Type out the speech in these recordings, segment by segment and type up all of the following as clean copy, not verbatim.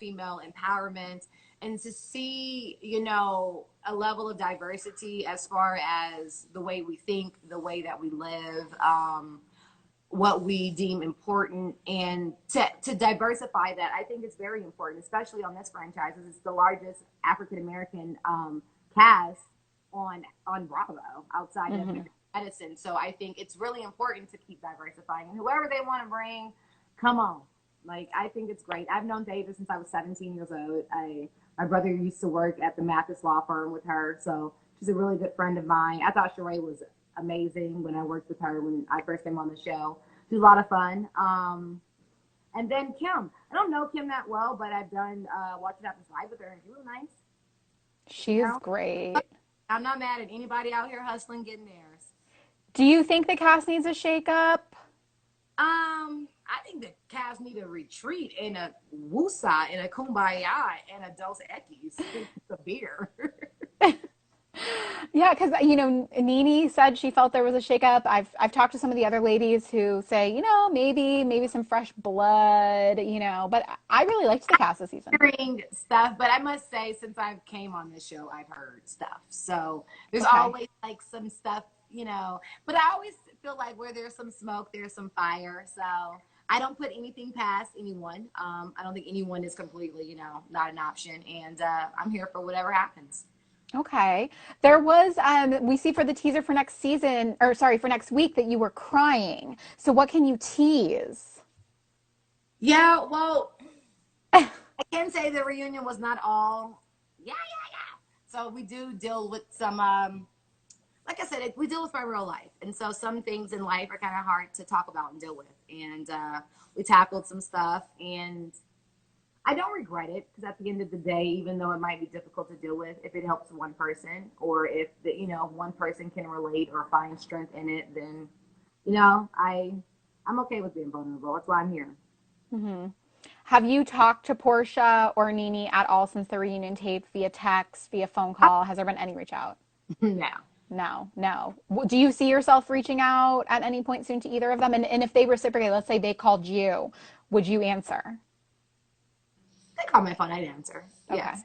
female empowerment, and to see, you know, a level of diversity as far as the way we think, the way that we live, what we deem important, and to diversify that, I think is very important, especially on this franchise, as it's the largest African American cast on Bravo outside of Mm-hmm. medicine. So I think it's really important to keep diversifying, and whoever they want to bring, come on. Like, I think it's great. I've known David since I was 17 years old. My brother used to work at the Mathis law firm with her, so she's a really good friend of mine. I thought Sheree was amazing when I worked with her when I first came on the show. She was a lot of fun. And then Kim. I don't know Kim that well, but I've done Watch It Happen Live with her, and she was nice. You She's know, great. I'm not mad at anybody out here hustling, getting theirs. Do you think the cast needs a shakeup? I think the Cavs need a retreat and a woosah and a kumbaya and a Dos Equis, a beer. Yeah, because Nene said she felt there was a shakeup. I've talked to some of the other ladies who say, maybe some fresh blood, but I really liked the cast this season. Hearing stuff, but I must say, since I came on this show, I've heard stuff. So there's Okay. always like some stuff, But I always feel like where there's some smoke, there's some fire. So I don't put anything past anyone. I don't think anyone is completely, not an option, and I'm here for whatever happens. Okay. There was, we see for the teaser for next season, or sorry, for next week that you were crying. So what can you tease? Yeah, well, I can say the reunion was not all, yeah, yeah, yeah. So we do deal with some, like I said, we deal with my real life. And so some things in life are kind of hard to talk about and deal with. And we tackled some stuff, and I don't regret it, because at the end of the day, even though it might be difficult to deal with, if it helps one person, or if one person can relate or find strength in it, then I'm okay with being vulnerable. That's why I'm here. Hmm. Have you talked to Portia or Nene at all since the reunion tape via text, via phone call? Has there been any reach out? No, No, no. Do you see yourself reaching out at any point soon to either of them? And if they reciprocate, let's say they called you, would you answer? they call my phone, I'd answer. Okay. Yes,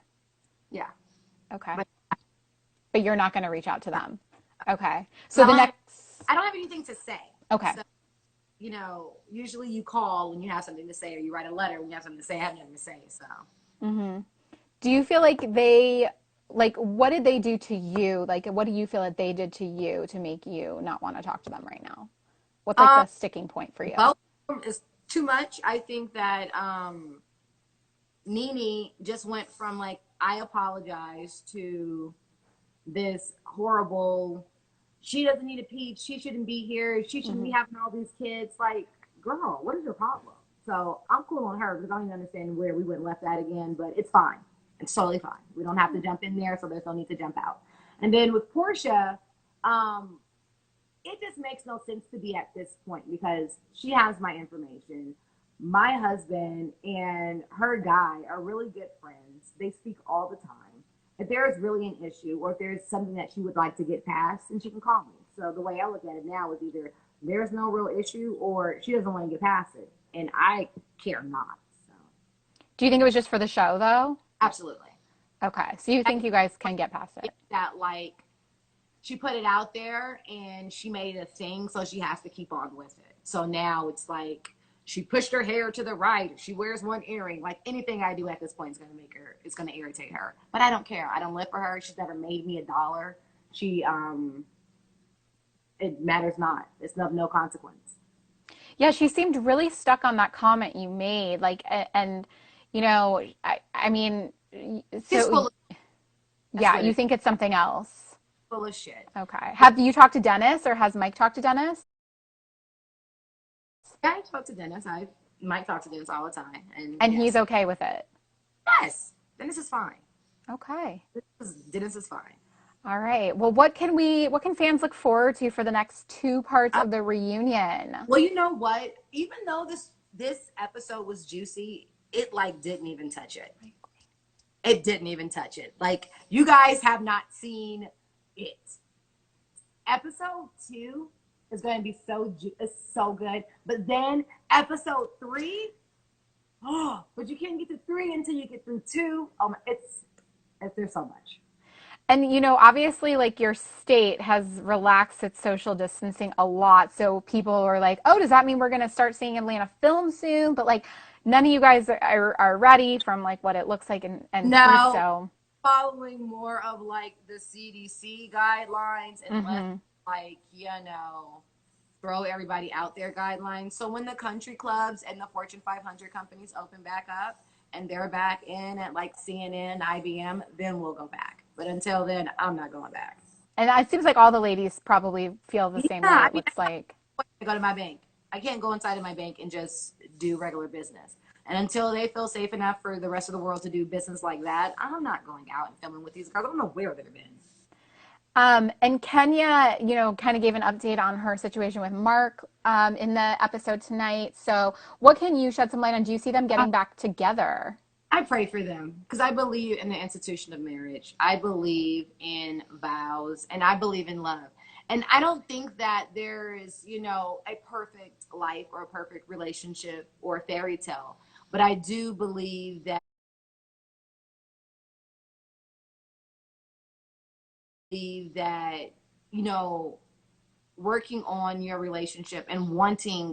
yeah, Okay. but But you're not going to reach out to them. Okay. So I the don't have, next, I don't have anything to say. okay. So usually you call when you have something to say, or you write a letter when you have something to say. I have nothing to say, so. Hmm. Do you feel like, what did they do to you? Like, what do you feel that they did to you to make you not want to talk to them right now? What's like Um, the sticking point for you? both of them is too much. I think that Nene just went from like, I apologize, to this horrible, she doesn't need a peach, she shouldn't be here, she shouldn't be Hmm. having all these kids. Like, girl, what is your problem? So I'm cool on her, because I don't even understand where we went left at again, but it's fine. It's totally fine. We don't have to jump in there, so there's no need to jump out. And then with Portia, um, it just makes no sense to be at this point, because she has my information. My husband and her guy are really good friends. They speak all the time. If there is really an issue, or if there's something that she would like to get past, then she can call me. So the way I look at it now is either there's no real issue, or she doesn't want to get past it. And I care not. So Do you think it was just for the show though? absolutely. Okay. So you I think you guys can get past think it? that, like, she put it out there and she made it a thing, so she has to keep on with it. So now it's like she pushed her hair to the right, she wears one earring. Like, anything I do at this point is going to make her, it's going to irritate her. But I don't care. I don't live for her. She's never made me a dollar. She It matters not. It's no consequence. Yeah, she seemed really stuck on that comment you made. Like, and I mean, She's so full of, that's yeah, what you it's think it's something else. full of shit. Okay. Have you talked to Dennis or has Mike talked to Dennis? Yeah, I talk to Dennis. I might talk to Dennis all the time. And And he's yes. okay with it. Yes. Dennis is fine. Okay. Dennis is fine. All right. Well, what can fans look forward to for the next two parts Uh, of the reunion? well, you know what? Even though this episode was juicy, it like didn't even touch it. It didn't even touch it. Like, you guys have not seen it. Episode 2 is going to be so good, but then episode 3, oh, but you can't get to 3 until you get through 2. Oh my, it's there's so much. And obviously, like your state has relaxed its social distancing a lot. So people are like, oh, does that mean we're going to start seeing Atlanta film soon? But like, none of you guys are ready from like what it looks like and see. No, So, following more of like the CDC guidelines and less mm-hmm. like, throw everybody out there guidelines. So when the country clubs and the Fortune 500 companies open back up and they're back in at like CNN, IBM, then we'll go back. But until then, I'm not going back. And it seems like all the ladies probably feel the Yeah, same way, I it mean, looks like. I go to my bank. I can't go inside of my bank and just do regular business. And until they feel safe enough for the rest of the world to do business like that, I'm not going out and filming with these girls. I don't know where they've been. And Kenya, kind of gave an update on her situation with Mark in the episode tonight. So, what can you shed some light on? Do you see them getting back together? I pray for them because I believe in the institution of marriage. I believe in vows and I believe in love. And I don't think that there is, a perfect life or a perfect relationship or fairy tale. But I do believe that, working on your relationship and wanting